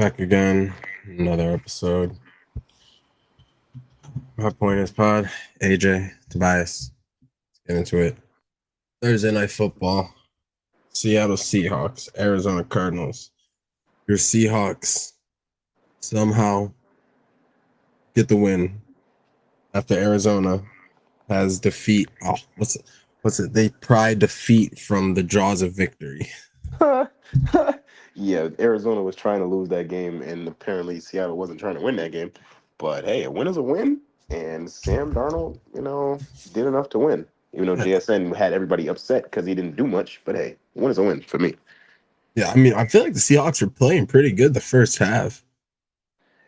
Back again, another episode. My point is pod. AJ, Tobias. Let's get into it. Thursday night football. Seattle Seahawks, Arizona Cardinals. Your Seahawks somehow get the win after Arizona has defeat. Oh, what's it? They pry defeat from the jaws of victory. Yeah, Arizona was trying to lose that game, and apparently Seattle wasn't trying to win that game. But hey, a win is a win, and Sam Darnold, did enough to win. Even though JSN had everybody upset because he didn't do much, but hey, a win is a win for me. Yeah, I mean, I feel like the Seahawks were playing pretty good the first half.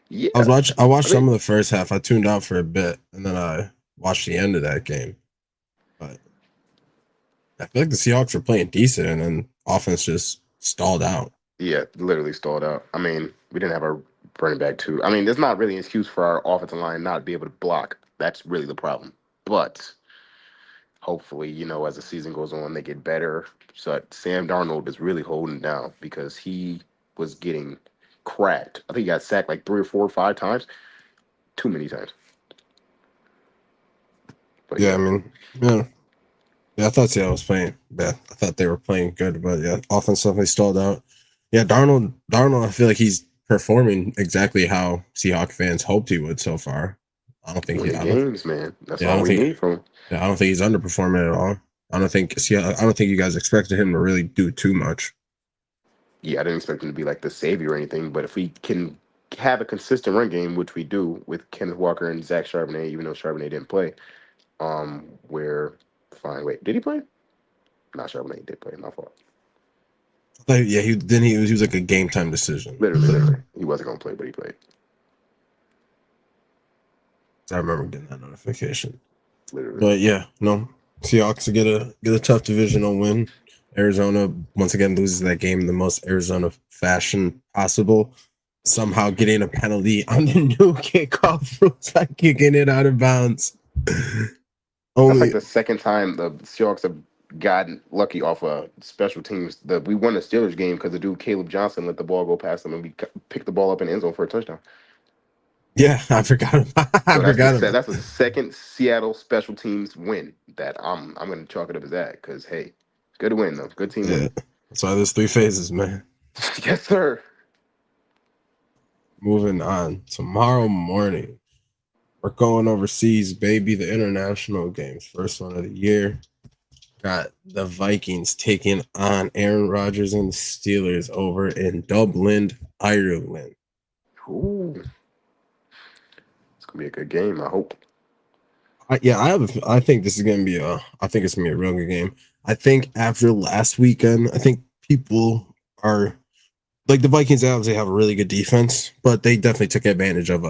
Yeah, I watched I mean, some of the first half. I tuned out for a bit, and then I watched the end of that game. But I feel like the Seahawks were playing decent, and then offense just stalled out. yeah, literally stalled out. I mean, we didn't have our running back too. I mean, there's not really an excuse for our offensive line not to be able to block. That's really the problem. But hopefully, as the season goes on, they get better. So Sam Darnold is really holding down because he was getting cracked. I think he got sacked like 3 or 4 or 5 times. Too many times. But Yeah, I yeah. mean, yeah, I thought Seattle was playing. Yeah, I thought they were playing good, but yeah, offense definitely stalled out. Yeah, Darnold, I feel like he's performing exactly how Seahawk fans hoped he would so far. I don't think he, Winning I don't, games, man. That's yeah, I all don't we think, need from him. yeah, I don't think he's underperforming at all. I don't think you guys expected him to really do too much. Yeah, I didn't expect him to be like the savior or anything, but if we can have a consistent run game, which we do with Kenneth Walker and Zach Charbonnet, even though Charbonnet didn't play, we're fine. Wait, did he play? Not Charbonnet did play. My fault. Yeah, he was like a game time decision. Literally. He wasn't gonna play, but he played. I remember getting that notification. Literally. But yeah, no, Seahawks get a tough divisional win. Arizona once again loses that game in the most Arizona fashion possible. Somehow getting a penalty on the new kickoff rules by kicking it out of bounds. That's like Only the second time the Seahawks have gotten lucky off of special teams. We won the Steelers game because the dude Caleb Johnson let the ball go past him and we picked the ball up in the end zone for a touchdown. yeah, I forgot. I So forgot about. that's the second Seattle special teams win that I'm gonna chalk it up as that because hey, good win though, good team win. Yeah, that's why there's three phases, man. Yes, sir. Moving on. Tomorrow morning, we're going overseas, baby. The international games, first one of the year. Got the Vikings taking on Aaron Rodgers and the Steelers over in Dublin, Ireland. Ooh, it's gonna be a good game. I hope. I think this is gonna be I think it's gonna be a real good game. I think after last weekend, I think people are like the Vikings obviously have a really good defense, but they definitely took advantage of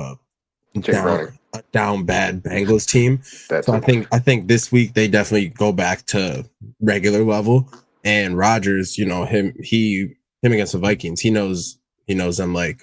Jake Browning. a down bad Bengals team. That's So it. I think this week they definitely go back to regular level. And Rodgers, him against the Vikings, he knows them like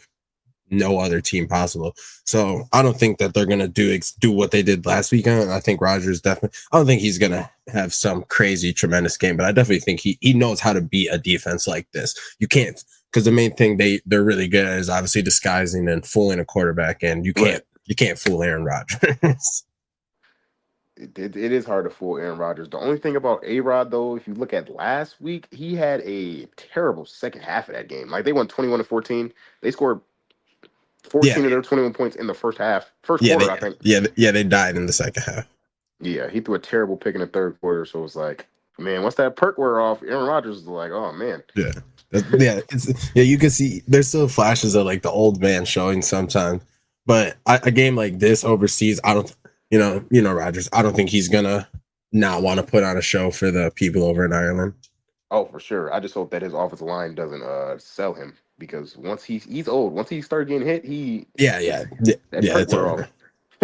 no other team possible. So I don't think that they're gonna do what they did last weekend. I think Rodgers definitely. I don't think he's gonna have some crazy tremendous game, but I definitely think he knows how to beat a defense like this. You can't because the main thing they're really good at is obviously disguising and fooling a quarterback, and Right. you can't fool Aaron Rodgers. It is hard to fool Aaron Rodgers. The only thing about A Rod though, if you look at last week, he had a terrible second half of that game. Like they won 21-14. They scored yeah, 14 of their 21 points in the first half. First quarter, I think. they died in the second half. Yeah, he threw a terrible pick in the third quarter. So it was like, man, once that perk wear off, Aaron Rodgers is like, oh man. Yeah. You can see there's still flashes of like the old man showing sometimes, but a game like this overseas, I don't, Rodgers. I don't think he's gonna not want to put on a show for the people over in Ireland. Oh, for sure. I just hope that his offensive line doesn't sell him because once he's old, once he started getting hit, that perk It's wear over. off.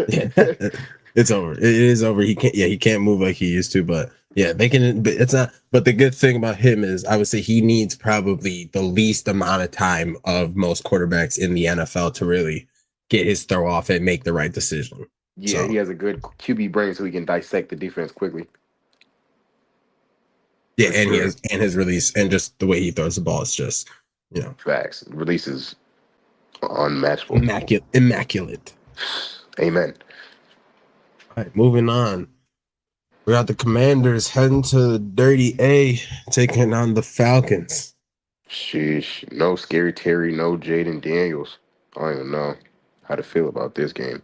Yeah, it's over. It is over. He can't move like he used to, but yeah, they can. But it's not. But the good thing about him is, I would say he needs probably the least amount of time of most quarterbacks in the NFL to really get his throw off and make the right decision. Yeah, So he has a good QB brain, so he can dissect the defense quickly. yeah, For sure. and his release and just the way he throws the ball is just Facts. Releases Unmatchable. Immaculate. Amen. All right, moving on. We got the Commanders heading to the Dirty A, taking on the Falcons. Sheesh. No Scary Terry, no Jaden Daniels. I don't even know how to feel about this game.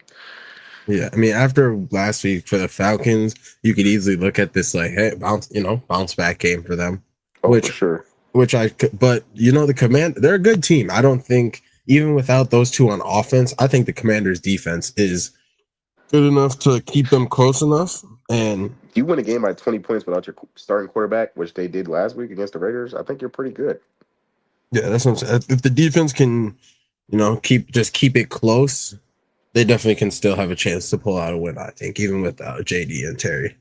Yeah, I mean, after last week for the Falcons, you could easily look at this like, hey, bounce back game for them. Oh, which, for sure. But the Command, they're a good team. I don't think even without those two on offense, I think the Commanders' defense is good enough to keep them close enough. And you win a game by 20 points without your starting quarterback, which they did last week against the Raiders, I think you're pretty good. yeah, that's what I'm saying. If the defense can, keep it close, they definitely can still have a chance to pull out a win, I think, even without JD and Terry.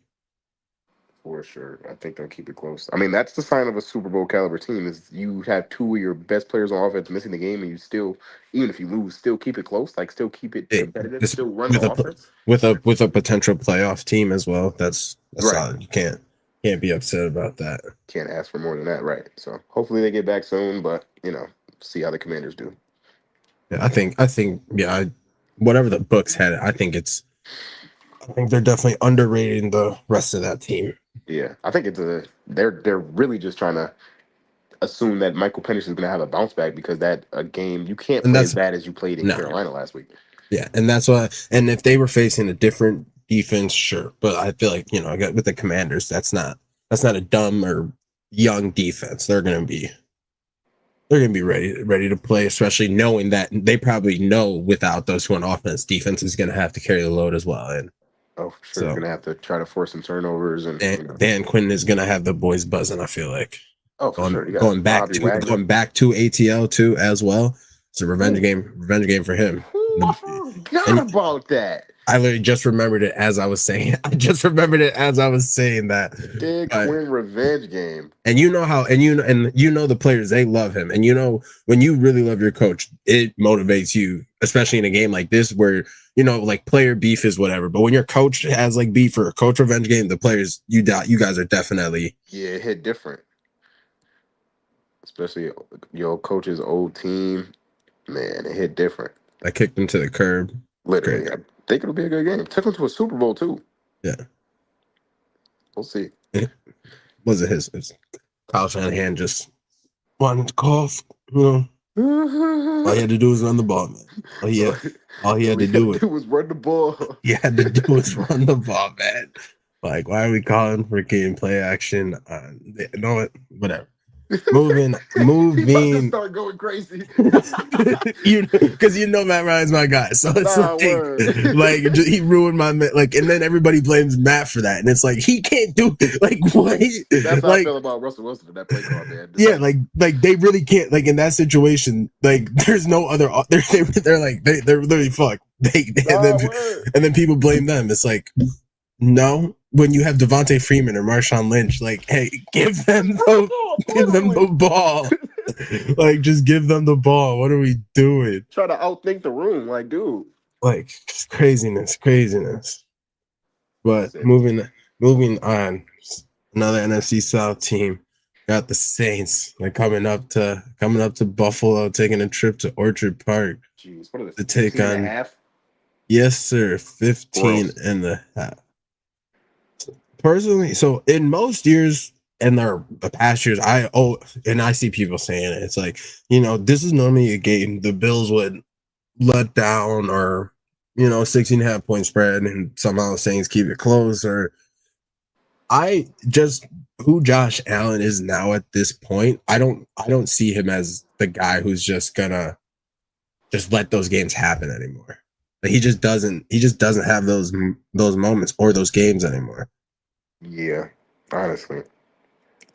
For sure. I think they'll keep it close. I mean, that's the sign of a Super Bowl caliber team is you have two of your best players on offense missing the game and you still, even if you lose, still keep it close, like still keep it competitive, still run the offense. With a potential playoff team as well. That's right. Solid. You can't be upset about that. Can't ask for more than that, right? So hopefully they get back soon, but see how the Commanders do. Yeah, I think whatever the books had, I think they're definitely underrating the rest of that team. Yeah, I think they're really just trying to assume that Michael Penix is going to have a bounce back because that a game you can't play as bad as you played in Carolina last week. Yeah, and that's why. And if they were facing a different defense, sure, but I feel like with the Commanders, that's not a dumb or young defense. They're gonna be ready to play, especially knowing that they probably know without those two on offense, defense is gonna have to carry the load as well. And oh, for sure, you're gonna have to try to force some turnovers, and Dan Quinn is gonna have the boys buzzing. I feel like. Oh, for sure. Going back to ATL too as well. It's a revenge game for him. I forgot about that. I literally just remembered it as I was saying. that. Dan Quinn revenge game. And the players, they love him. And when you really love your coach, it motivates you, especially in a game like this where like player beef is whatever. But when your coach has like beef or a coach revenge game, the players you guys are definitely it hit different. Especially your coach's old team, man, it hit different. I kicked him to the curb. Literally, I think it'll be a good game. Took him to a Super Bowl too. Yeah, we'll see. Was it his Kyle Shanahan just wanted to cough? All he had to do was run the ball, man. All he had to do was run the ball. He had to do was run the ball, man. Like, why are we calling for game play action? Whatever. Moving. Start going crazy. Because Matt Ryan's my guy, so it's like he ruined my and then everybody blames Matt for that, and it's like he can't do like what. That's how I feel about Russell Wilson in that play call, man. Yeah, like they really can't in that situation. Like there's no other. They're literally fucked. And then people blame them. It's like no. When you have Devontae Freeman or Marshawn Lynch, like, hey, give them the ball. Like, just give them the ball. What are we doing? Try to outthink the room, like, dude. Like, just craziness. But moving on, another NFC South team got the Saints. They're coming up to Buffalo, taking a trip to Orchard Park. Jeez, what are to take on? Yes, sir. 15 and a half. Personally, so in most years and the past years, I see people saying it. It's like, this is normally a game the Bills would let down or, 16.5 point spread and somehow the Saints keep it close. Or who Josh Allen is now at this point, I don't see him as the guy who's just gonna just let those games happen anymore. Like he just doesn't have those moments or those games anymore. Yeah, honestly.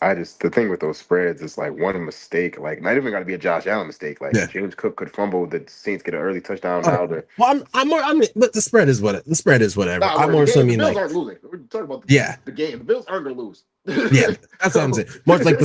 The thing with those spreads is like one mistake, like not even got to be a Josh Allen mistake. Like James Cook could fumble, the Saints get an early touchdown. But the spread is whatever. I'm more so mean the Bills aren't losing. We're talking about the game. The Bills aren't gonna lose. Yeah, that's what I'm saying. More like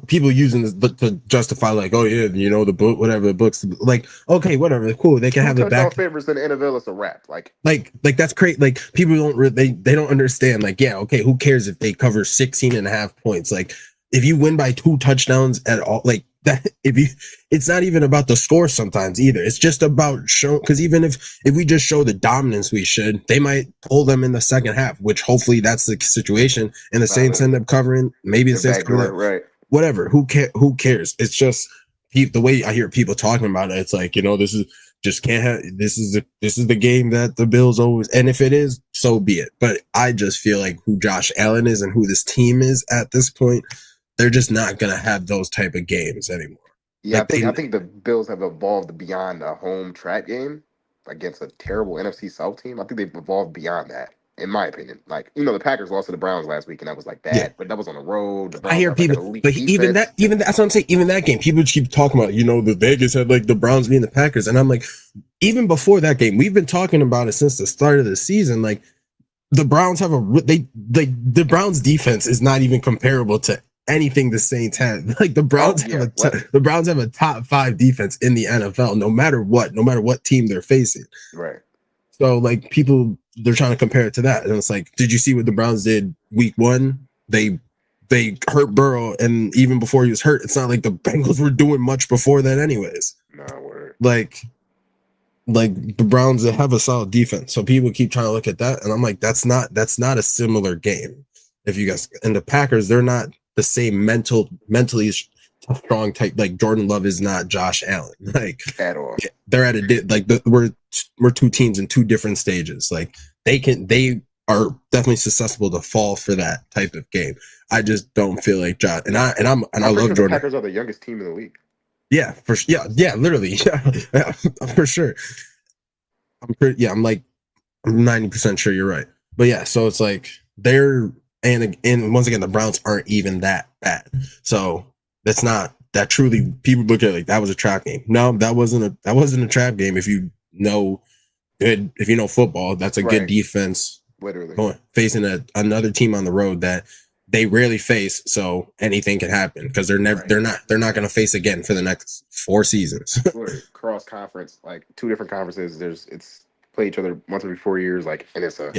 people using this to justify like, oh yeah, the book, whatever the books, like okay, whatever, cool. They can have it back. Favorites in the NFL, it's a wrap. Like that's great. Like people they don't understand. Like yeah, okay, who cares if they cover 16.5 points? Like if you win by 2 touchdowns at all, like that if you, it's not even about the score sometimes either. It's just about show, because even if we just show the dominance we should, they might pull them in the second half, which hopefully that's the situation. And the Saints end up covering. Maybe the The Saints back cover door, that. right? Whatever. Who cares? It's just the way I hear people talking about it. It's like, this is just can't have, this is the game that the Bills always, and if it is, so be it. But I just feel like who Josh Allen is and who this team is at this point, they're just not gonna have those type of games anymore. Yeah, Like I think the Bills have evolved beyond a home trap game against a terrible NFC South team. I think they've evolved beyond that, in my opinion. Like, the Packers lost to the Browns last week, and that was like yeah, bad, but that was on the road. The I Browns hear have like an people, elite but defense. even that's what I'm saying. Even that game, people keep talking about, the Vegas had like the Browns being the Packers, and I'm like, even before that game, we've been talking about it since the start of the season. Like the Browns have the Browns defense is not even comparable to anything the Saints had. Like the Browns the Browns have a top 5 defense in the NFL, no matter what team they're facing. Right. So like people, they're trying to compare it to that, and it's like, did you see what the Browns did week 1? They hurt Burrow, and even before he was hurt, it's not like the Bengals were doing much before that, anyways. Nah, word. Like the Browns have a solid defense, so people keep trying to look at that, and I'm like, that's not a similar game. If you guys, and the Packers, they're not the same mentally strong type. Like Jordan Love is not Josh Allen, like at all. They're at we're two teams in two different stages. Like they are definitely susceptible to fall for that type of game. I just don't feel like Josh, and I love sure Jordan. The Packers are the youngest team in the league. Yeah, literally, yeah, for sure. I'm like 90% sure you're right. But yeah, so it's like and once again, the Browns aren't even that bad. So that's not that truly, people look at it like that was a trap game. No, that wasn't a trap game. If you know football, that's a good defense. Literally facing another team on the road that they rarely face, so anything can happen because they're not going to face again for the next 4 seasons. Cross conference, like 2 different conferences. It's play each other once every 4 years, like, and it's a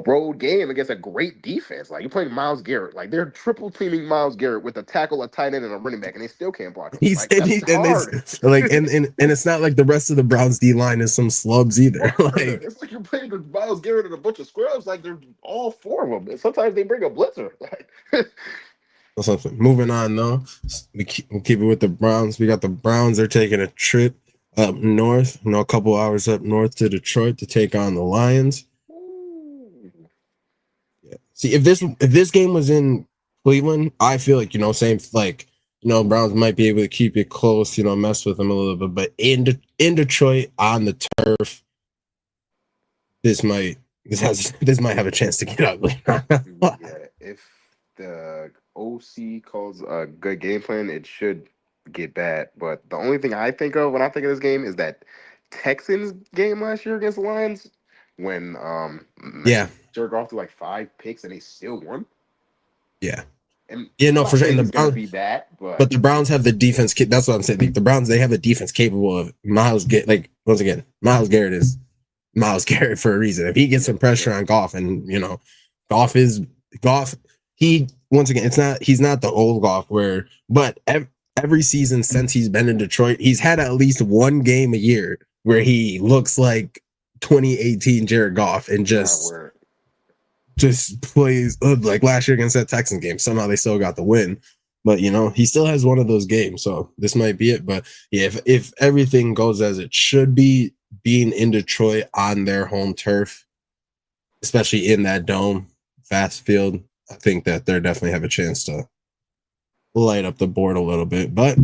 road game against a great defense. Like, you're playing Myles Garrett, like they're triple teaming Myles Garrett with a tackle, a tight end, and a running back, and they still can't block him. That's hard. And it's not like the rest of the Browns D line is some slubs either. Like it's like you're playing with Myles Garrett and a bunch of scrubs. Like they're all 4 of them. And sometimes they bring a blitzer. Moving on though, we'll keep it with the Browns. We got the Browns. They're taking a trip up north, a couple hours up north to Detroit to take on the Lions. Yeah. See, if this game was in Cleveland, I feel like same like Browns might be able to keep it close, mess with them a little bit. But in Detroit on the turf, this might have a chance to get ugly. Yeah, if the OC calls a good game plan, it should get bad. But the only thing I think of when I think of this game is that Texans game last year against the Lions when jerk off to like 5 picks and they still won. Yeah. And for sure. And the Browns be that, but the Browns have the defense. That's what I'm saying. The Browns, they have the defense capable of Myles Garrett. Like once again, Myles Garrett is Myles Garrett for a reason. If he gets some pressure on Goff, and Goff, he once again, he's not the old Goff but every season since he's been in Detroit, he's had at least one game a year where he looks like 2018 Jared Goff and just plays like last year against that Texans game. Somehow they still got the win, but he still has one of those games. So this might be it. But yeah, if everything goes as it should be, being in Detroit on their home turf, especially in that dome, fast field, I think that they definitely have a chance to light up the board a little bit. But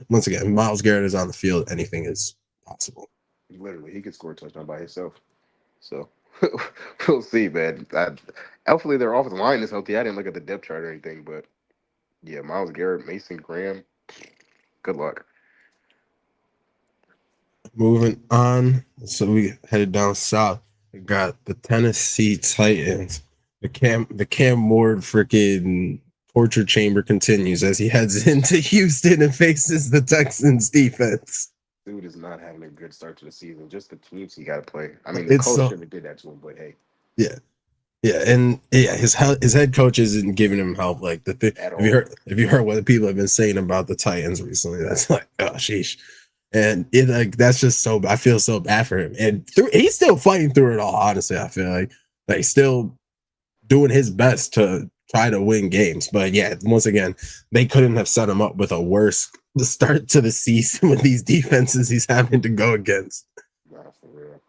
once again, Myles Garrett is on the field. Anything is possible. Literally, he could score a touchdown by himself. So we'll see, man. Hopefully their offensive line is healthy. I didn't look at the depth chart or anything, but yeah, Myles Garrett, Mason Graham, good luck. Moving on, so we headed down south. We got the Tennessee Titans. The Cam Ward freaking torture chamber continues as he heads into Houston and faces the Texans defense. Dude is not having a good start to the season. Just the teams he got to play. I mean, the coach shouldn't have did that to him, but hey. Yeah. Yeah, and yeah, his head coach isn't giving him help. Like the thing, at all. if you heard what the people have been saying about the Titans recently, that's like, oh sheesh. And it like that's just so I feel so bad for him. And he's still fighting through it all. Honestly, I feel like still doing his best to try to win games. But yeah, once again, they couldn't have set him up with a worse start to the season with these defenses he's having to go against. Nah, for real.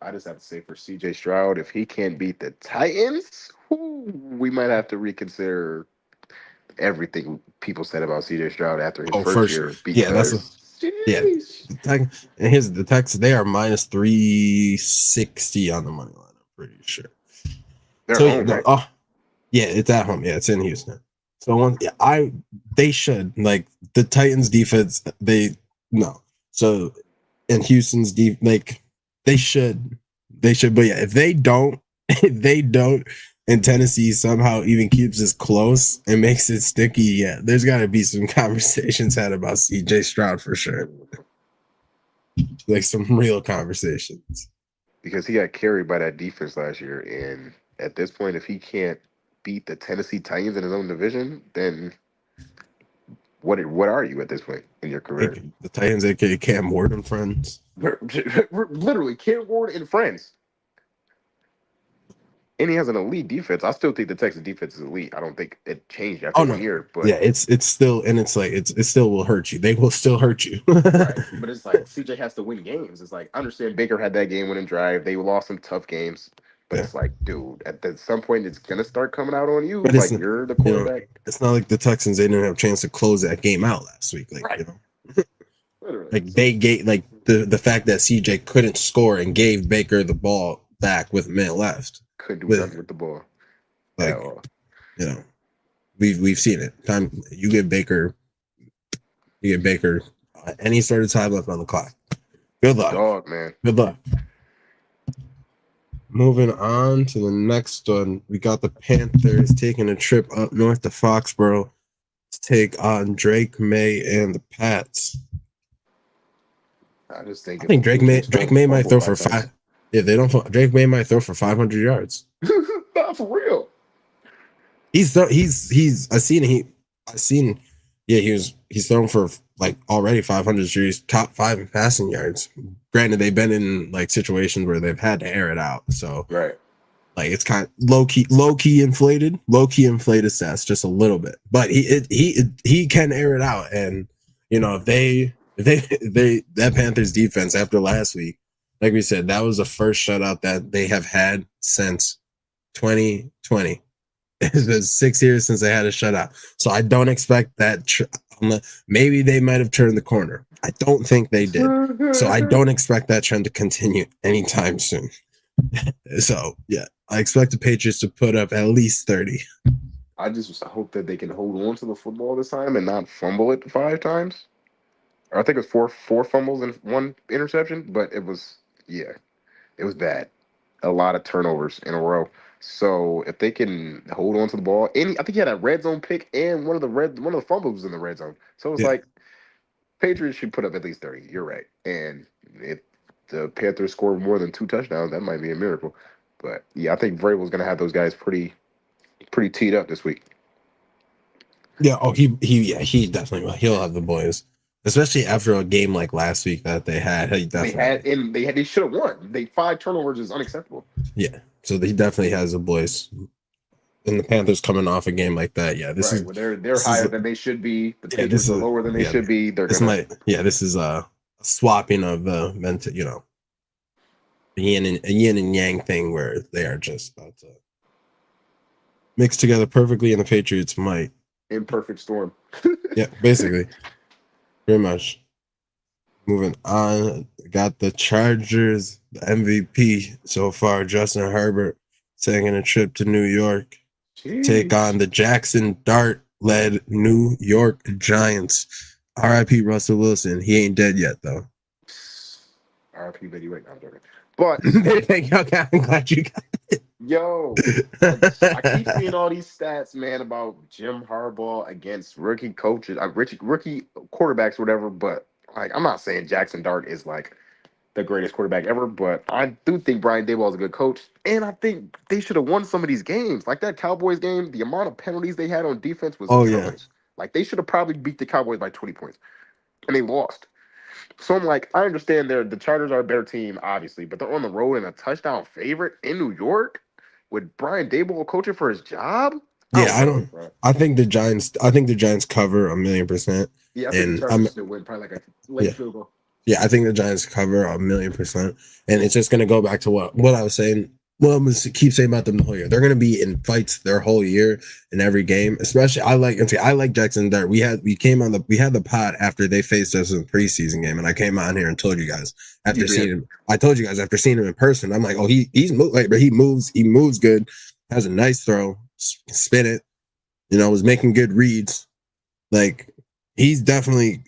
I just have to say for CJ Stroud, if he can't beat the Titans, we might have to reconsider everything people said about CJ Stroud after his Oh, first for sure. year Yeah, because yeah. jeez, And here's the Texans. They are minus 360 on the money line. I'm pretty sure. they're So yeah, home, no, right? yeah, it's at home. Yeah, it's in Houston. So they should like the Titans defense. They no. So and Houston's deep like they should. But yeah, if they don't, if they don't, and Tennessee somehow even keeps this close and makes it sticky, yeah, there's got to be some conversations had about CJ Stroud for sure. Like some real conversations. Because he got carried by that defense last year, and at this point, if he can't beat the Tennessee Titans in his own division, then what are you at this point in your career? The Titans, aka Cam Ward and friends. Literally, Cam Ward and friends. And he has an elite defense. I still think the Texas defense is elite. I don't think it changed after Oh one no, year, but yeah, it's still and it's like it still will hurt you. They will still hurt you. right. But it's like CJ has to win games. It's like I understand Baker had that game winning drive. They lost some tough games, but Yeah, it's like, dude, some point it's gonna start coming out on you. but it's Like you're the you know quarterback. it's not like the Texans they didn't have a chance to close that game out last week. Like Right. Literally. like So they gave like the fact that CJ couldn't score and gave Baker the ball back with a minute left. couldn't do With nothing with the ball at like all. you know we've seen it. Time you get Baker any sort of time left on the clock. Good luck. Dog, man. Good luck. Moving on to the next one, we got the Panthers taking a trip up north to Foxborough to take on Drake May and the Pats. I just think I if think the Patriots Drake don't May might fumble throw five for times. five. If they don't, Drake May might throw for 500 yards. Not for real. He's I seen yeah he's thrown for like already 500 series, top 5 in passing yards. Granted, they've been in like situations where they've had to air it out, so Right. like it's kind of low key inflated stats just a little bit, but he can air it out. And you know if they that Panthers defense after last week, like we said, that was the first shutout that they have had since 2020. It's been 6 years since they had a shutout, so I don't expect that. Maybe they might have turned the corner. I don't think they did, so I don't expect that trend to continue anytime soon. So yeah, I expect the Patriots to put up at least 30. I just hope that they can hold on to the football this time and not fumble it 5 times. Or I think it was four fumbles and one interception, but it was it was bad. A lot of turnovers in a row. So if they can hold on to the ball, and I think he had a red zone pick and one of the fumbles was in the red zone. So it's Yeah, like Patriots should put up at least 30. You're right. And if the Panthers score more than 2 touchdowns, that might be a miracle. But yeah, I think Vrabel's gonna have those guys pretty teed up this week. yeah. Oh, he definitely will. He'll have the boys, especially after a game like last week that they had. He definitely They should have won. They 5 turnovers is unacceptable. yeah. So he definitely has the boys. And the Panthers coming off a game like that, yeah. Right. Well, they're higher than they should be. The Patriots are lower than they should be. This is a swapping of a yin and yang thing where they are just about to mix together perfectly, and the Patriots might. Imperfect storm. Yeah, basically, pretty much. Moving on, got the Chargers, the MVP so far, Justin Herbert, taking a trip to New York to take on the Jackson Dart-led New York Giants. R.I.P. Russell Wilson. He ain't dead yet, though. R.I.P. Betty White. I'm joking. But okay, I'm glad you got it. Yo, I keep seeing all these stats, man, about Jim Harbaugh against rookie coaches, rookie quarterbacks, whatever. But like, I'm not saying Jackson Dart is like the greatest quarterback ever, but I do think Brian Daboll is a good coach, and I think they should have won some of these games. Like that Cowboys game, the amount of penalties they had on defense was Oh yeah. atrocious. Like they should have probably beat the Cowboys by 20 points, and they lost. So I'm like, I understand the Chargers are a better team, obviously, but they're on the road and a touchdown favorite in New York with Brian Daboll coaching for his job. I Yeah, don't I know, don't. bro. I think the Giants cover 1,000,000%, Yeah, I think the and Chargers still win probably like a late yeah, field goal. yeah. I think the Giants cover 1,000,000%, and it's just gonna go back to what I was saying. Well, I'm gonna keep saying about them the whole year. They're gonna be in fights their whole year in every game. Especially, I like Jackson Dart. We had the pod after they faced us in the preseason game, and I came on here and told you guys after You seeing did. him. I told you guys after seeing him in person. I'm like, oh, but he moves good, has a nice throw, spin it. Was making good reads. Like he's definitely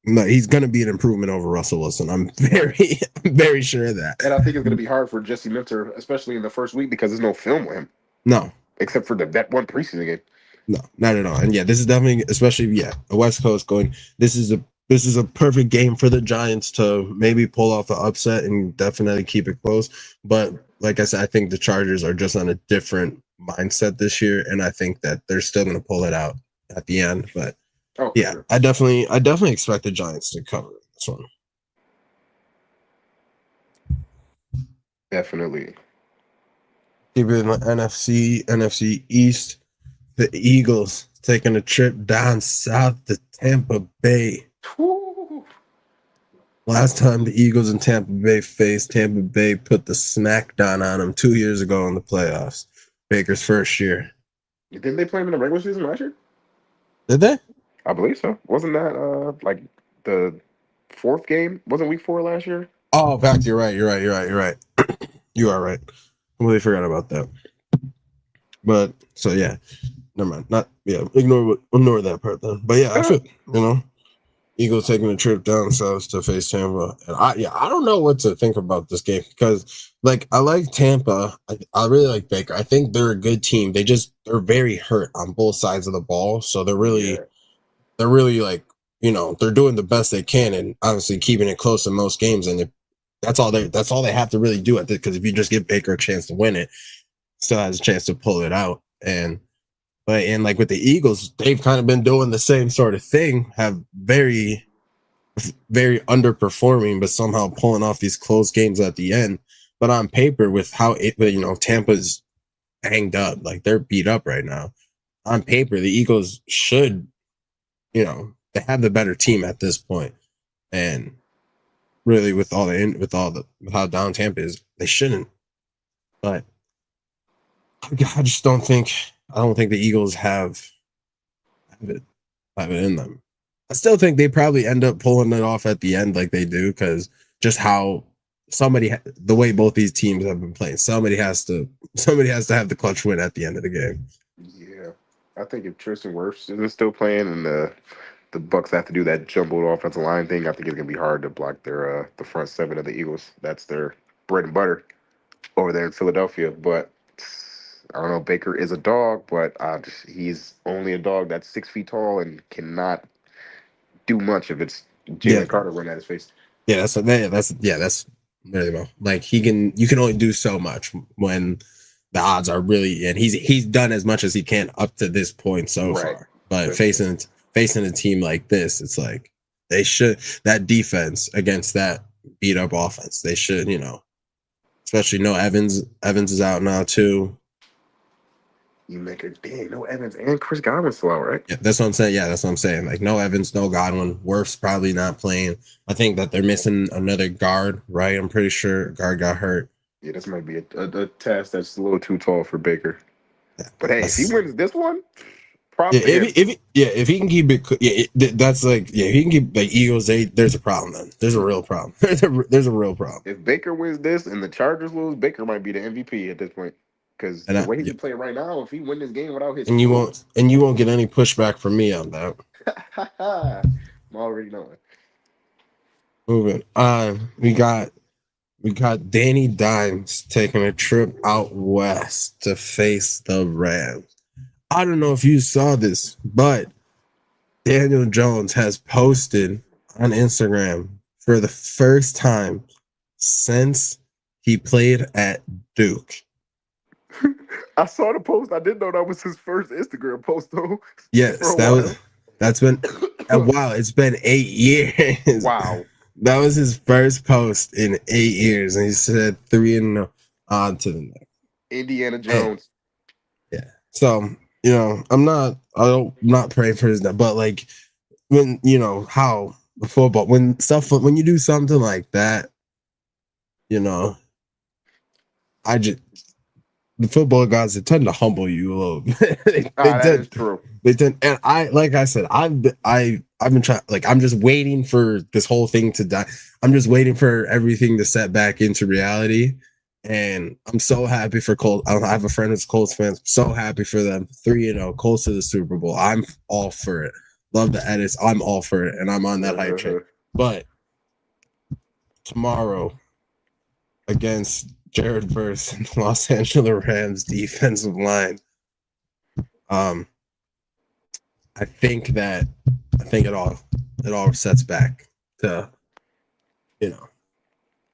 no, he's going to be an improvement over Russell Wilson. I'm very sure of that. And I think it's going to be hard for Jesse Minter, especially in the first week, because there's no film with him No, except for that one preseason game. no, not at all. And yeah, this is definitely, especially the West Coast going. This is a perfect game for the Giants to maybe pull off an upset and definitely keep it close. But like I said, I think the Chargers are just on a different mindset this year, and I think that they're still going to pull it out at the end. But yeah, Sure. I definitely expect the Giants to cover this one. Definitely. Keep it in the NFC East. The Eagles taking a trip down south to Tampa Bay. Woo. Last time the Eagles and Tampa Bay faced, Tampa Bay put the smackdown on them 2 years ago in the playoffs. Baker's first year. Didn't they play him in the regular season last year? Did they? I believe so. Wasn't that like the fourth game? Wasn't week 4 last year? Oh, in fact, you're right. You are right. Completely forgot about that. But so yeah, never mind. Ignore that part then. But yeah, I feel Eagles taking a trip down south to face Tampa, and I don't know what to think about this game because I like Tampa. I really like Baker. I think they're a good team. They're very hurt on both sides of the ball, so they're really like they're doing the best they can, and obviously keeping it close in most games. And that's all they have to really do at this, because if you just give Baker a chance to win it, still has a chance to pull it out. And like with the Eagles, they've kind of been doing the same sort of thing, have very underperforming, but somehow pulling off these close games at the end. But on paper, with how Tampa's hanged up, like they're beat up right now. On paper, the Eagles should, they have the better team at this point, and really with how down Tampa is, they shouldn't. But I just don't think the Eagles have it in them. I still think they probably end up pulling it off at the end, like they do, because just how the way both these teams have been playing, somebody has to have the clutch win at the end of the game. Yeah, I think if Tristan Wirfs isn't still playing and the Bucks have to do that jumbled offensive line thing, I think it's gonna be hard to block their the front seven of the Eagles. That's their bread and butter over there in Philadelphia. But I don't know. Baker is a dog, but he's only a dog that's 6 feet tall and cannot do much if it's Jalen Carter running at his face. Yeah, that's really well. Like you can only do so much when the odds are really, and he's done as much as he can up to this point so far. But facing a team like this, it's like they should, that defense against that beat up offense, they should, especially no Evans. Evans is out now too. You make it dang, no Evans and Chris Godwin still out, right? Yeah, that's what I'm saying. Yeah, that's what I'm saying. Like no Evans, no Godwin. Wirfs probably not playing. I think that they're missing another guard, right? I'm pretty sure guard got hurt. Yeah, this might be a task that's a little too tall for Baker. Yeah, but hey, if he wins this one, if he can keep it, if he can keep the Eagles, there's a problem then. There's a real problem. there's a real problem. If Baker wins this and the Chargers lose, Baker might be the MVP at this point. Because the way he's playing right now, if he win this game without his you won't get any pushback from me on that. I'm already knowing. Moving on, we got Danny Dimes taking a trip out west to face the Rams. I don't know if you saw this, but Daniel Jones has posted on Instagram for the first time since he played at Duke. I saw the post. I didn't know that was his first Instagram post though. Yes, that's been wow. It's been 8 years. Wow. That was his first post in 8 years, and he said 3-0 on to the next. Indiana Jones. Yeah. So I'm not praying for his death, but like when how the football when you do something like that, the football guys, they tend to humble you a little bit. That is true. They tend, and like I said, I've been trying, like, I'm just waiting for this whole thing to die. I'm just waiting for everything to set back into reality. And I'm so happy for Colts. I have a friend who's Colts fans. So happy for them. 3-0, Colts to the Super Bowl. I'm all for it. Love the edits. I'm all for it, and I'm on that hype train. But tomorrow against Jared Verse and the Los Angeles Rams defensive line, I think it all sets back to,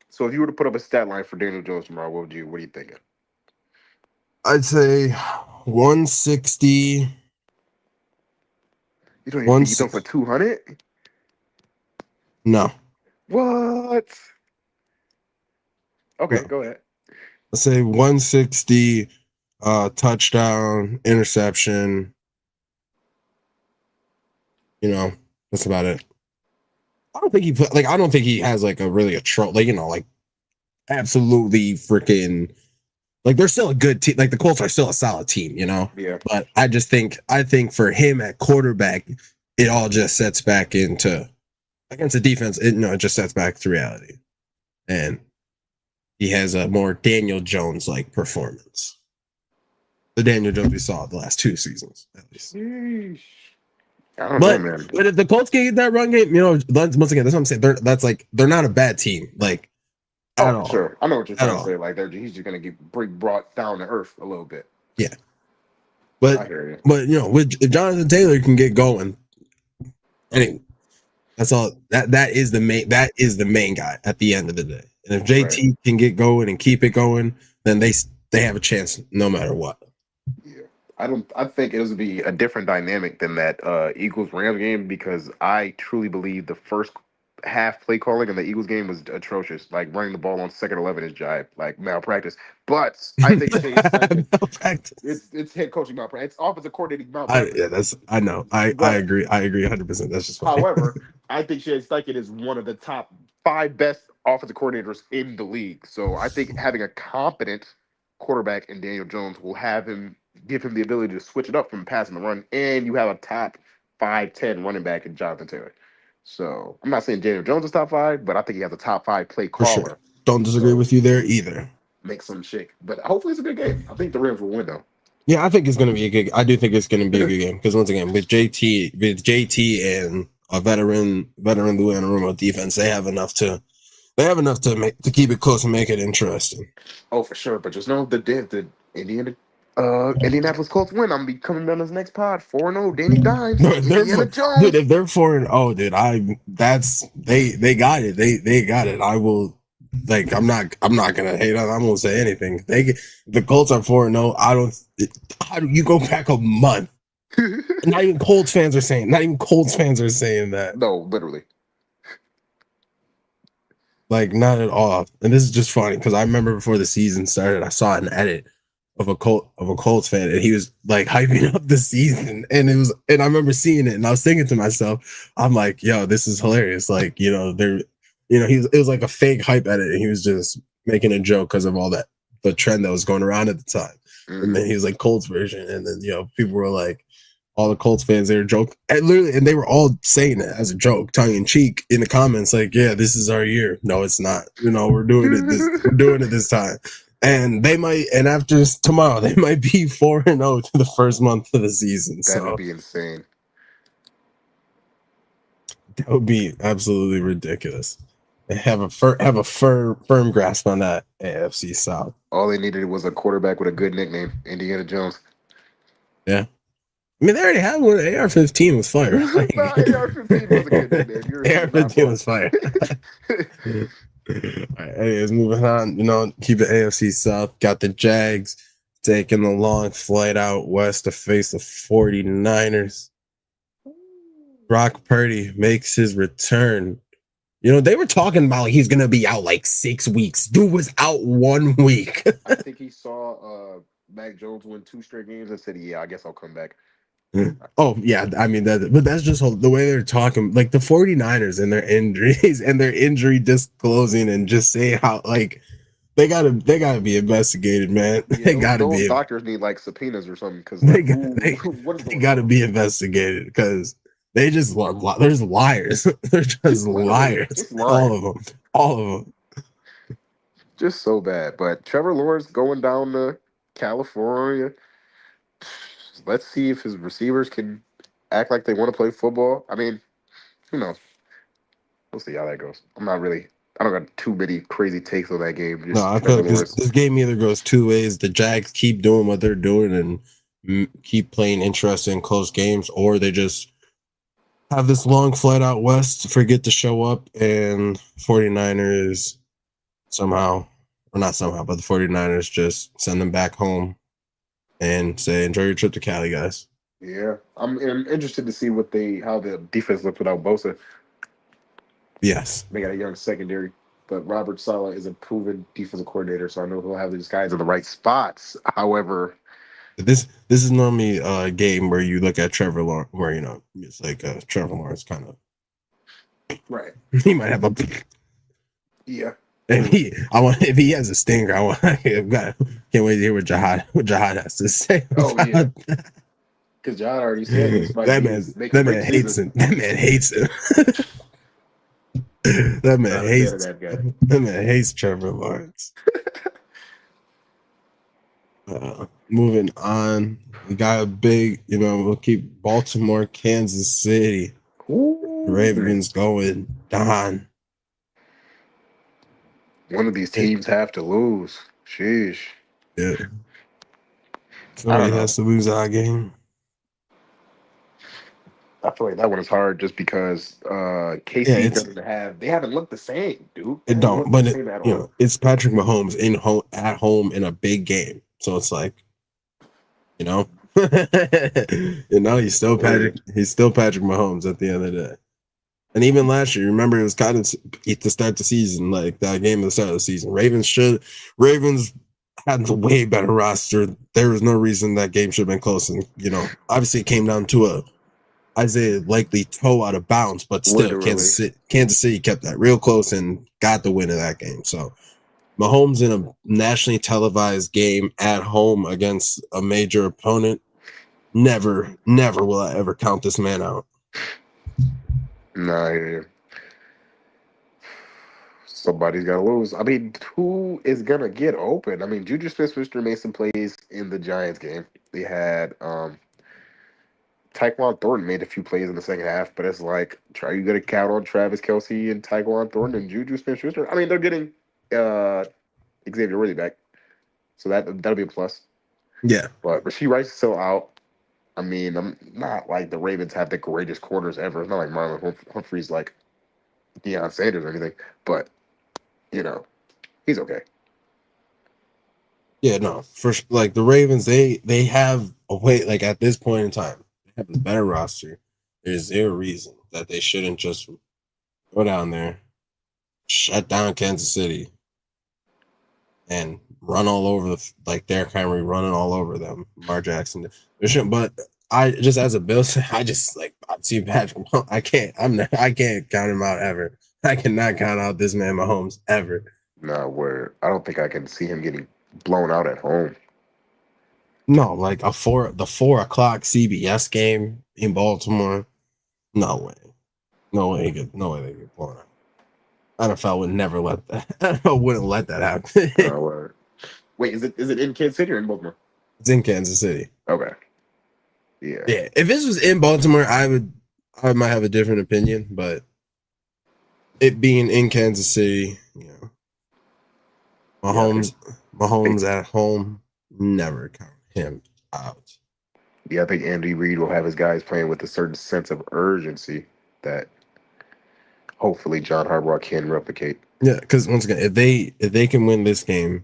So if you were to put up a stat line for Daniel Jones tomorrow, what are you thinking? I'd say 160. You don't even think he's up for 200? No. What? Okay, No. Go ahead. Let's say 160, touchdown, interception. That's about it. I don't think he has like absolutely freaking, like, they're still a good team. Like, the Colts are still a solid team, Yeah. But I think for him at quarterback, it all just sets back into, against the defense, it just sets back to reality. And he has a more Daniel Jones like performance. The Daniel Jones we saw the last 2 seasons, at least. Sheesh. I don't know, man. But if the Colts can get that run game, once again, that's what I'm saying. They're not a bad team. Like, at all. Sure. I know what you're trying to say. Like, he's just gonna get brought down to earth a little bit. Yeah. But I hear you. But if Jonathan Taylor can get going, anyway, that's all. That is the main guy at the end of the day. And if JT can get going and keep it going, then they have a chance no matter what. Yeah. I think it would be a different dynamic than that Eagles Rams game, because I truly believe the first half play calling in the Eagles game was atrocious. Like, running the ball on 2nd 11 is jive, like malpractice. But I think malpractice. It's head coaching malpractice. It's offensive coordinating malpractice. I know. I agree. I agree 100%. That's just funny. However, I think Shane Steichen is one of the top 5 best offensive coordinators in the league. So I think having a competent quarterback in Daniel Jones will give him the ability to switch it up from passing the run, and you have a top 5-10 running back in Jonathan Taylor. So I'm not saying Daniel Jones is top 5, but I think he has a top 5 play caller. Sure. Don't disagree with you there either. Make some shake, but hopefully it's a good game. I think the Rams will win though. Yeah, I think it's going to be a good. I do think it's going to be a good game, because once again, with JT and a veteran Lou Anarumo defense, they have enough to keep it close and make it interesting. Oh, for sure. But just know the Indianapolis Colts win, I'm gonna be coming down this next pod 4-0. Danny Dimes, Indiana Jones. Dude, if they're 4-0, dude, they got it. They got it. I will. Like, I'm not gonna hate on. I won't say anything. The Colts are 4-0. How do you go back a month? Not even Colts fans are saying that. No, literally. Like, not at all. And this is just funny because I remember before the season started, I saw an edit of a Colts fan, and he was like hyping up the season, and I remember seeing it, and I was thinking to myself, I'm like, yo, this is hilarious. Like, it was like a fake hype edit, and he was just making a joke because of all that, the trend that was going around at the time. Mm-hmm. And then he was like Colts version, and then people were like, all the Colts fans, they were joking, and they were all saying it as a joke, tongue in cheek, in the comments, like, yeah, this is our year. No, it's not. We're doing it this time. And after tomorrow, they might be 4-0 to the first month of the season. That would be insane. That would be absolutely ridiculous. They have a firm grasp on that AFC South. All they needed was a quarterback with a good nickname, Indiana Jones. Yeah. I mean, they already had one. AR-15 was fire. AR-15 was a good nickname. AR-15 was fire. All right, anyways, moving on. Keep the AFC South. Got the Jags taking the long flight out west to face the 49ers. Brock Purdy makes his return. They were talking about he's gonna be out like 6 weeks. Dude was out 1 week. I think he saw Mac Jones win 2 straight games and said, "Yeah, I guess I'll come back." Oh yeah, I mean but that's just the way they're talking, like the 49ers and their injuries and their injury disclosing and just saying how like they gotta be investigated, man. Yeah, They gotta those be doctors need like subpoenas or something because they like got what is they going gotta on? be investigated because they just there's liars. They're just Literally, liars. just lying, All of them. All of them. just so bad. But Trevor Lawrence going down to California. Let's see if his receivers can act like they want to play football. I mean, who knows? We'll see how that goes. I don't got too many crazy takes on that game. No, Just I feel Trevor like this Lawrence. this game either goes two ways. The Jags keep doing what they're doing and keep playing interesting close games, or they just have this long flight out west, forget to show up, and 49ers somehow, or not somehow, but the 49ers just send them back home and say, enjoy your trip to Cali, guys. Yeah, I'm interested to see how the defense looks without Bosa. Yes. They got a young secondary, but Robert Saleh is a proven defensive coordinator, so I know he'll have these guys in the right spots. However, This is normally a game where you look at Trevor Lawrence, where, it's like Trevor Lawrence kind of, right? he might have a, Yeah. if he has a stinger, can't wait to hear what Jihad has to say. Oh yeah, because John already said this might be his make or break season. That man hates him. That man Not a fan hates of that guy. that man hates Trevor Lawrence. Moving on, we got a big, we'll keep Baltimore, Kansas City. Ooh. Ravens going down. One of these teams have to lose. Sheesh. Yeah. Somebody has to lose our game. I feel like that one is hard just because KC doesn't they haven't looked the same, dude. It don't, but it's Patrick Mahomes at home in a big game. So it's like, he's still Patrick Mahomes at the end of the day. And even last year, remember, it was kind of to start the season, like that game at the start of the season. Ravens had a way better roster. There was no reason that game should have been close. And, obviously it came down to Isaiah likely toe out of bounds, but still Kansas City kept that real close and got the win of that game. So Mahomes in a nationally televised game at home against a major opponent, never will I ever count this man out. Nah, yeah. Somebody's got to lose. I mean, who is going to get open? I mean, Juju Smith-Schuster made some plays in the Giants game. They had Tyquan Thornton made a few plays in the second half, but it's like, are you going to count on Travis Kelce and Tyquan Thornton and Juju Smith-Schuster? I mean, they're getting Xavier Worthy back, so that'll be a plus. Yeah. But Rashee Rice is still out. I mean, I'm not like the Ravens have the greatest corners ever. It's not like Marlon Humphrey's like Deion Sanders or anything, but he's okay. Yeah, no, for like the Ravens, they have a way. Like at this point in time, they have a better roster. There's zero reason that they shouldn't just go down there, shut down Kansas City, and run all over Derrick Henry running all over them, Lamar Jackson. But I just as a Bills fan, I see Patrick. I can't count him out ever. I cannot count out this man Mahomes ever. No, I don't think I can see him getting blown out at home. No, like the 4 o'clock CBS game in Baltimore. No way. No way they get blown out. NFL would never let that. NFL wouldn't let that happen. Wait, is it in Kansas City or in Baltimore? It's in Kansas City. Okay. Yeah. Yeah. If this was in Baltimore, I might have a different opinion, but it being in Kansas City, Mahomes at home, never count him out. Yeah, I think Andy Reid will have his guys playing with a certain sense of urgency that hopefully John Harbaugh can replicate. Yeah, because once again, if they can win this game,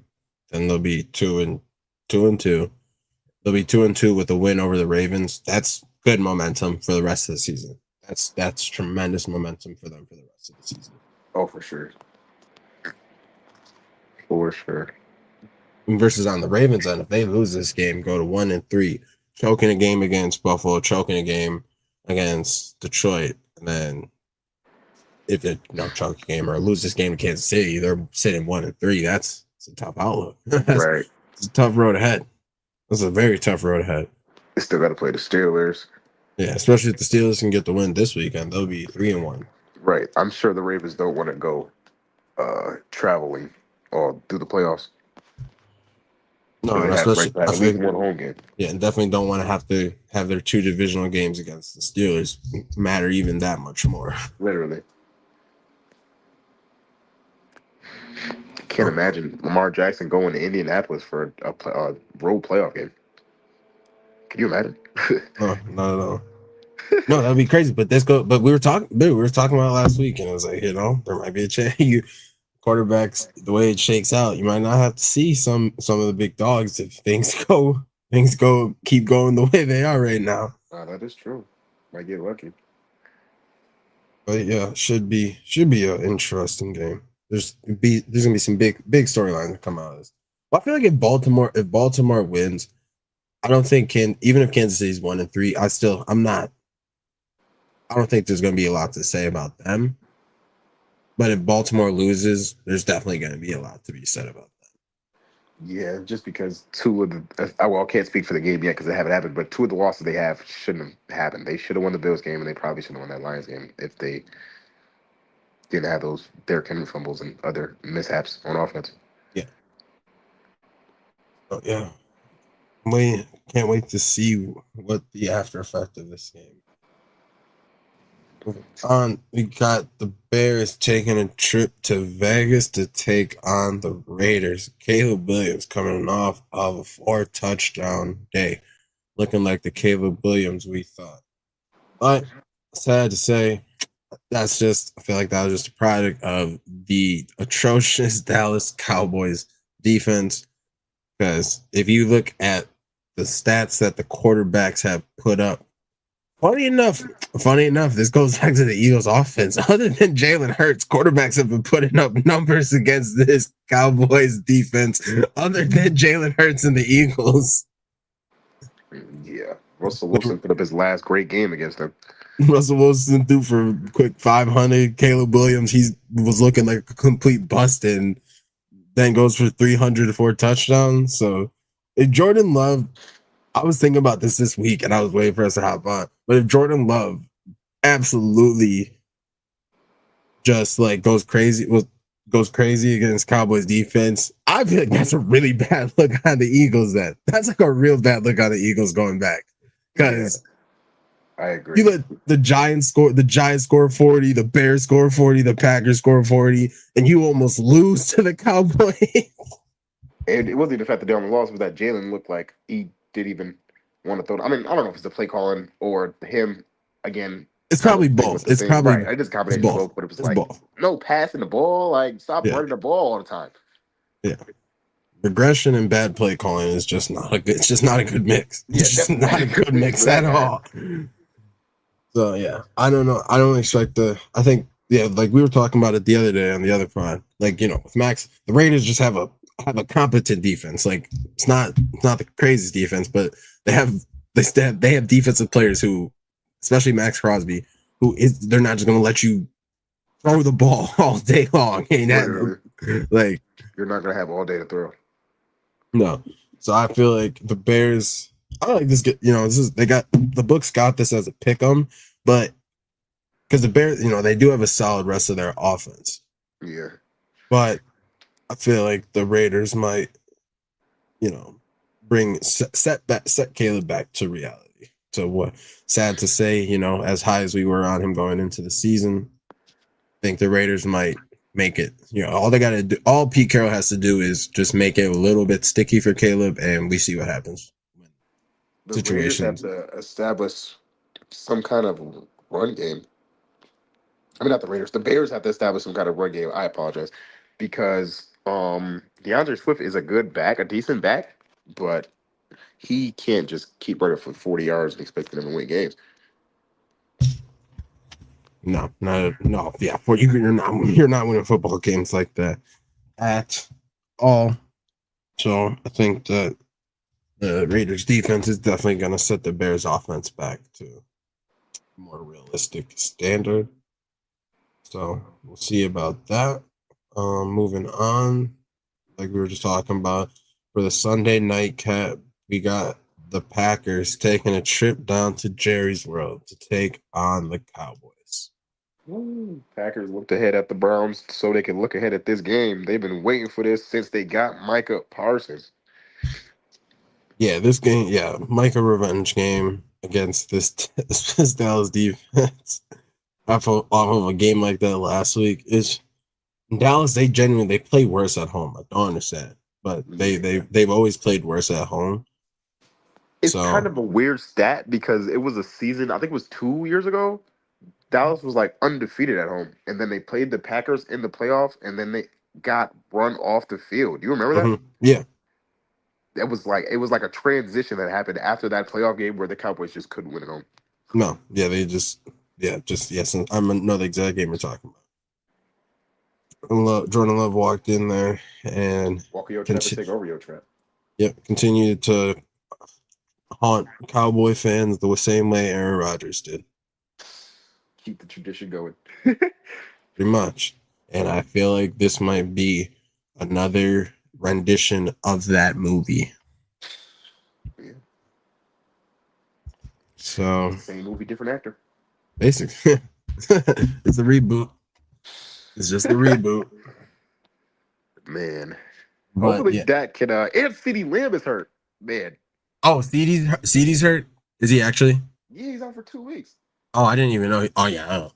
then they'll be 2-2. They'll be 2-2 with a win over the Ravens. That's good momentum for the rest of the season. That's tremendous momentum for them for the rest of the season. Oh, for sure. For sure. Versus on the Ravens end, if they lose this game, go to 1-3, choking a game against Buffalo, choking a game against Detroit, and then if they choke a game or lose this game to Kansas City, they're sitting 1-3. That's a tough outlook. Right. It's a tough road ahead. It's a very tough road ahead. They still got to play the Steelers. Yeah, especially if the Steelers can get the win this weekend, they'll be 3-1. Right. I'm sure the Ravens don't want to go traveling or do the playoffs. No, So they especially have at least one home game. Yeah, and definitely don't want to have their 2 divisional games against the Steelers matter even that much more. Literally. Can't imagine Lamar Jackson going to Indianapolis for a road playoff game. Can you imagine? No, not at all. No, that'd be crazy. But we were talking about last week, and it was like, there might be a chance. Quarterbacks, the way it shakes out, you might not have to see some of the big dogs if things keep going the way they are right now. That is true. Might get lucky. But yeah, should be an interesting game. There's gonna be some big storylines that come out of this. Well, I feel like if Baltimore wins, I don't think even if Kansas City's 1-3, I don't think there's gonna be a lot to say about them. But if Baltimore loses, there's definitely going to be a lot to be said about that. Yeah, just because 2 of the I can't speak for the game yet because they haven't happened, but 2 of the losses they have shouldn't have happened. They should have won the Bills game, and they probably should have won that Lions game if they didn't have those Derrick Henry fumbles and other mishaps on offense. Yeah. Oh, yeah. Can't wait to see what the after effect of this game. We got the Bears taking a trip to Vegas to take on the Raiders. Caleb Williams coming off of a 4-touchdown day, looking like the Caleb Williams we thought. But sad to say, I feel like that was just a product of the atrocious Dallas Cowboys defense. Because if you look at the stats that the quarterbacks have put up, Funny enough, this goes back to the Eagles offense. Other than Jalen Hurts, quarterbacks have been putting up numbers against this Cowboys defense other than Jalen Hurts and the Eagles. Yeah. Russell Wilson put up his last great game against them. Russell Wilson threw for a quick 500. Caleb Williams, he was looking like a complete bust and then goes for 304 touchdowns. So if Jordan Love, I was thinking about this week and I was waiting for us to hop on. But if Jordan Love absolutely just like goes crazy against Cowboys defense, I feel like that's a really bad look on the Eagles. That's like a real bad look on the Eagles going back. Because I agree. You let the Giants score 40, the Bears score 40, the Packers score 40, and you almost lose to the Cowboys. And it wasn't even the fact that they almost lost, it was that Jalen looked like he didn't even want to throw. I mean, I don't know if it's the play calling or him again. It's probably both. It's probably right. I just combination of both, but it was like both. No passing the ball. Like stop running the ball all the time. Yeah, regression and bad play calling is just not a good. It's just not a good mix. It's just not a good mix at all. So yeah, I don't know. I don't expect I think like we were talking about it the other day on the other pod. Like with Max, the Raiders just have a competent defense. Like it's not the craziest defense, but they have defensive players who, especially Max Crosby, they're not just going to let you throw the ball all day long. Like you're not going to have all day to throw. No, so I feel like the Bears. I like this. The books got this as a pick 'em, but because the Bears, they do have a solid rest of their offense. Yeah, but I feel like the Raiders might, set Caleb back to reality. So what? Sad to say, as high as we were on him going into the season, I think the Raiders might make it. All they got to do, all Pete Carroll has to do is just make it a little bit sticky for Caleb, and we see what happens. The Raiders have to establish some kind of run game. I mean, not the Raiders. The Bears have to establish some kind of run game. I apologize because DeAndre Swift is a good back, a decent back, but he can't just keep running for 40 yards and expecting them to win games. No. Yeah, for you're not winning football games like that at all. So I think that the Raiders defense is definitely going to set the Bears offense back to a more realistic standard. So we'll see about that. Moving on, like we were just talking about, for the Sunday night cap, we got the Packers taking a trip down to Jerry's World to take on the Cowboys. Packers looked ahead at the Browns so they can look ahead at this game. They've been waiting for this since they got Micah Parsons. Yeah, this game, Micah revenge game against this Dallas defense off of a game like that last week. Is Dallas, they play worse at home. I don't understand, but they've always played worse at home. It's kind of a weird stat because it was a season, I think it was 2 years ago. Dallas was like undefeated at home, and then they played the Packers in the playoffs, and then they got run off the field. Do you remember that? Mm-hmm. Yeah. It was like a transition that happened after that playoff game where the Cowboys just couldn't win at home. No, yeah, yes. I know the exact game you're talking about. Jordan Love walked in there and Walker Yo Trap take over Yo Trap. Yep, continued to haunt Cowboy fans the same way Aaron Rodgers did. Keep the tradition going. Pretty much. And I feel like this might be another rendition of that movie. Yeah. So same movie, different actor. Basically. It's a reboot. It's just a reboot. Man. But, hopefully Dak can and CeeDee Lamb is hurt. Man. Oh, CeeDee's hurt? Is he actually? Yeah, he's out for 2 weeks. Oh, I didn't even know. Oh yeah. Oh.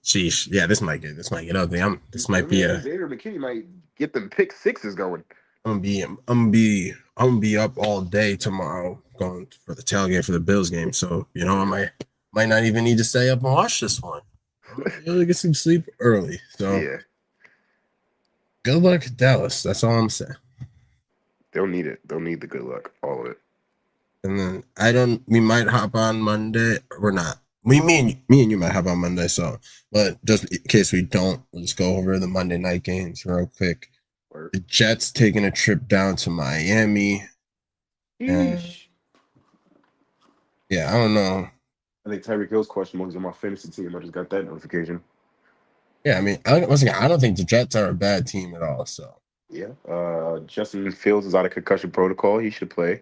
Sheesh. Yeah, this might get ugly. This might be a Xavier McKinney might get them pick sixes going. I'm gonna be up all day tomorrow going for the tailgate for the Bills game. So, I might not even need to stay up and watch this one. Really get some sleep early. So yeah. Good luck, Dallas. That's all I'm saying. They'll need it. They'll need the good luck. All of it. And then we might hop on Monday. We're not. Me and you might hop on Monday. So, but just in case we don't, we'll just go over the Monday night games real quick. The Jets taking a trip down to Miami. Yeah, I don't know. I think Tyreek Hill's question marks on my fantasy team. I just got that notification. Yeah, I mean, once again, I don't think the Jets are a bad team at all. So yeah, Justin Fields is out of concussion protocol. He should play.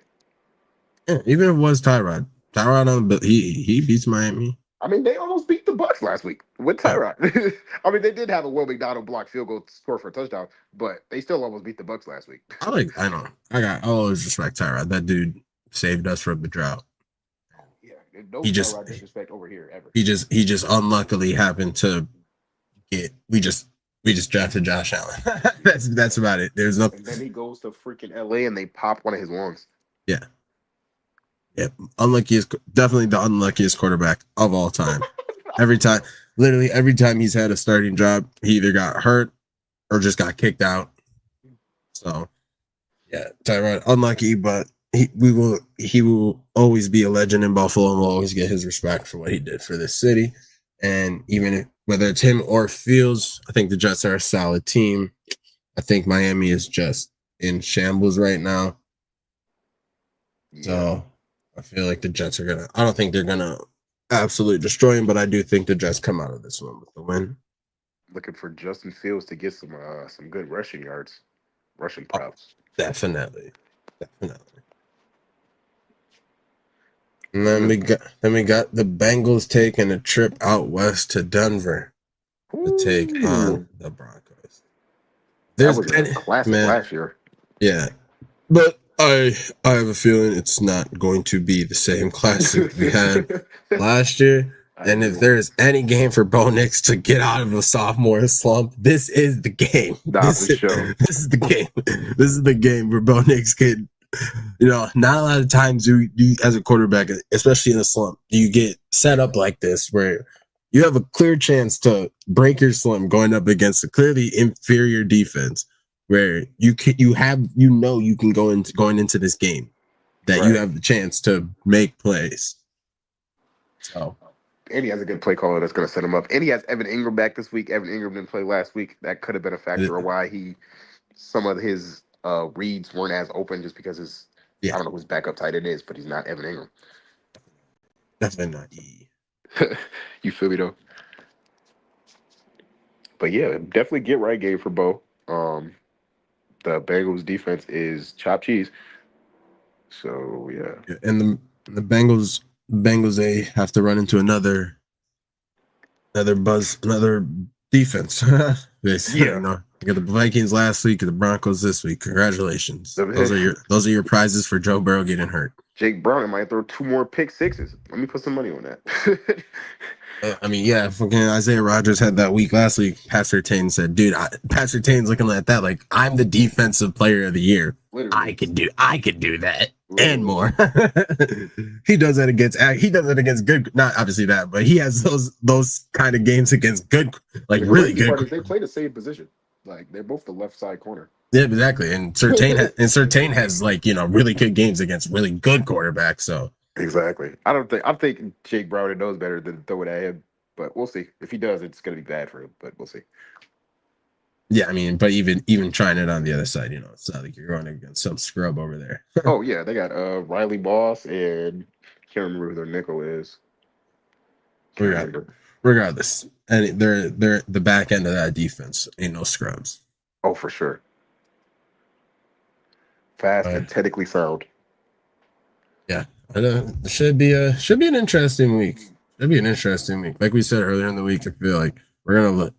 Yeah, even if it was Tyrod on the he beats Miami. I mean, they almost beat the Bucs last week with Tyrod. Yeah. I mean, they did have a Will McDonald blocked field goal score for a touchdown, but they still almost beat the Bucs last week. I know. I always respect Tyrod. That dude saved us from the drought. Yeah, no Tyrod disrespect over here ever. He just unluckily happened to get. We just drafted Josh Allen. that's about it. There's nothing. And then he goes to freaking LA and they pop one of his lungs. Yeah. Yeah, definitely the unluckiest quarterback of all time. Literally every time he's had a starting job, he either got hurt or just got kicked out. So, yeah, Tyrod unlucky, but he will always be a legend in Buffalo and will always get his respect for what he did for this city. And even whether it's him or Fields, I think the Jets are a solid team. I think Miami is just in shambles right now. Yeah. So I feel like the Jets are I don't think they're gonna absolutely destroy him, but I do think the Jets come out of this one with the win. Looking for Justin Fields to get some good rushing yards, rushing props. Definitely. And then we got the Bengals taking a trip out west to Denver to take on the Broncos. That was a classic last year. Yeah, but I have a feeling it's not going to be the same classic we had last year. And if there's any game for Bo Nix to get out of a sophomore slump, this is the game. This is the game. This is the game where Bo Nix could, not a lot of times do you as a quarterback, especially in a slump, do you get set up like this where You have a clear chance to break your slim going up against a clearly inferior defense, where you can you can going into this game that you Right. have the chance to make plays. So And he has a good play caller that's going to set him up. And he has Evan Ingram back this week. Evan Ingram didn't play last week. That could have been a factor of why some of his reads weren't as open, just because I don't know whose backup tight it is, but he's not Evan Ingram. Definitely not E. You feel me though? But yeah, definitely get right game for Bo. The Bengals defense is chopped cheese. So yeah. And the Bengals they have to run into another defense. Basically, Yeah. you know, you got the Vikings last week and the Broncos this week. Congratulations. Those are your prizes for Joe Burrow getting hurt. Jake Brown might throw 2 more pick sixes. Let me put some money on that. I mean, yeah, fucking Isaiah Rodgers had that week last week. Pat Surtain said, dude, Pat Surtain's looking at that like, I'm the defensive player of the year. Literally. I could do that. Literally. And more. He does that against good, not obviously that, but he has those kind of games against good, like really good. They play the same position. Like, they're both the left side corner. Yeah, exactly. And Surtain has like, you know, really good games against really good quarterbacks. So exactly. I'm thinking Jake Brown knows better than throw it at him, but we'll see. If he does, it's gonna be bad for him, but we'll see. Yeah, I mean, but even trying it on the other side, you know, it's not like you're going against some scrub over there. Oh yeah, they got Riley Moss and can't remember who their nickel is. Regardless, and they're the back end of that defense ain't no scrubs. Oh, for sure. Fast and technically sound. Yeah, it should be an interesting week. It'll be an interesting week. Like we said earlier in the week, I feel like we're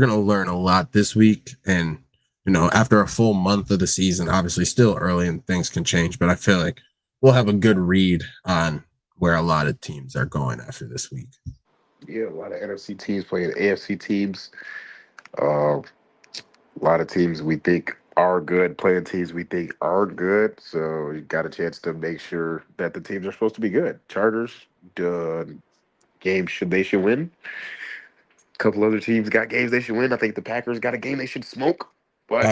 gonna learn a lot this week, and you know, after a full month of the season, obviously still early and things can change, but I feel like we'll have a good read on where a lot of teams are going after this week. Yeah, a lot of NFC teams playing AFC teams. A lot of teams we think are good playing teams we think aren't good. So you got a chance to make sure that the teams are supposed to be good. Chargers, the game they should win. A couple other teams got games they should win. I think the Packers got a game they should smoke. But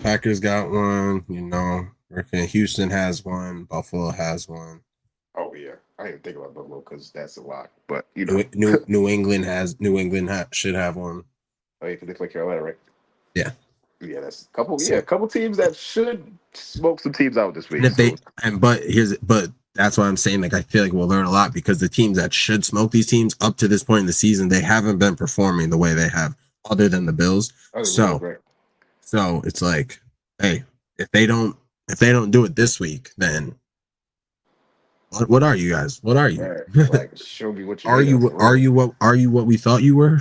Packers got one. You know, Houston has one. Buffalo has one. Oh yeah, I didn't even think about Buffalo because that's a lot. But you know, New England should have one. Oh, yeah, they play Carolina, right? Yeah. Yeah, that's a couple teams that should smoke some teams out this week. But that's why I'm saying, like, I feel like we'll learn a lot because the teams that should smoke these teams up to this point in the season, they haven't been performing the way they have, other than the Bills. So it's like, hey, if they don't do it this week, then what are you guys? What are you? Right. Like, show me what you are you what we thought you were?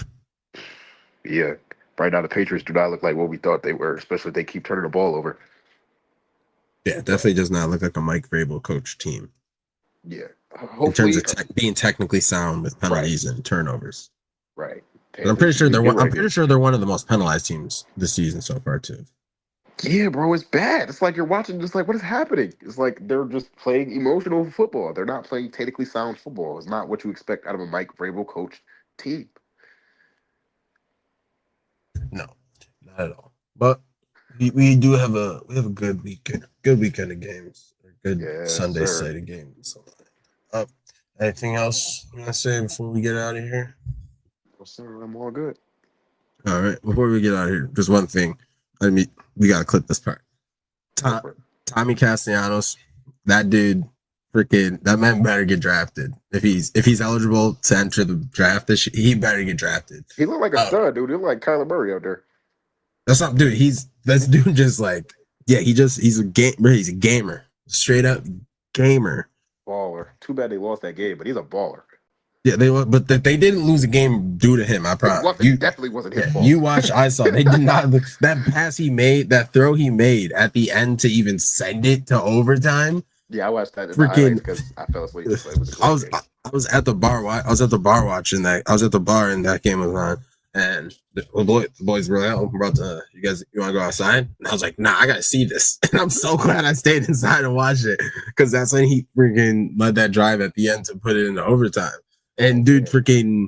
Yeah. Right now, the Patriots do not look like what we thought they were, especially if they keep turning the ball over. Yeah, definitely does not look like a Mike Vrabel coach team. Yeah. In terms of being technically sound with penalties and turnovers. Right. But I'm pretty sure they're one of the most penalized teams this season so far too. Yeah, bro, it's bad. It's like you're watching, just like, what is happening? It's like they're just playing emotional football. They're not playing technically sound football. It's not what you expect out of a Mike Vrabel coached team. No, not at all. But we do have a good weekend of games. A good Sunday slate of games. Anything else you want to say before we get out of here? Well, sir, I'm all good. All right. Before we get out of here, just one thing. I mean, we gotta clip this part. Tommy Castellanos, that dude, that man better get drafted. If he's eligible to enter the draft, he better get drafted. He looked like a stud, dude. He looked like Kyler Murray out there. That's not, dude. This dude just like, yeah, he's a gamer, straight up gamer. Baller. Too bad they lost that game, but he's a baller. Yeah, they didn't lose a game due to him. I promise. It definitely wasn't his fault. You watch. I saw. They did not. That pass he made, that throw he made at the end to even send it to overtime. Yeah, I watched that because I fell asleep. I was at the bar. I was at the bar watching that. I was at the bar and that game was on. And the boys were like, "Oh, bro, you want to go outside?" And I was like, "Nah, I gotta see this." And I'm so glad I stayed inside and watched it because that's when he freaking led that drive at the end to put it into overtime. And dude, freaking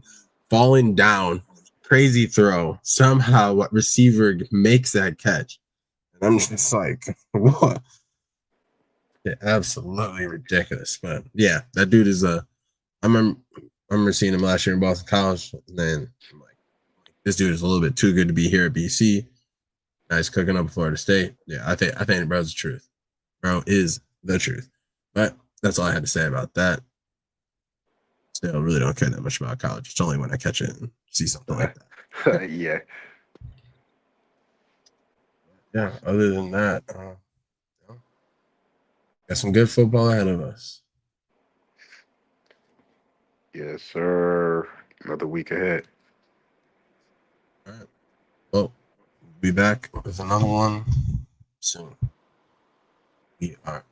falling down, crazy throw. Somehow, what receiver makes that catch? And I'm just like, what? Yeah, absolutely ridiculous. But yeah, that dude is a. I remember seeing him last year in Boston College. And then I'm like, this dude is a little bit too good to be here at BC. Now he's cooking up at Florida State. Yeah, I think bro's the truth. Bro is the truth. But that's all I had to say about that. Still, really don't care that much about college. It's only when I catch it and see something like that. Yeah. Yeah. Other than that, got some good football ahead of us. Yes, sir. Another week ahead. All right. Well, we'll be back with another one soon. We are.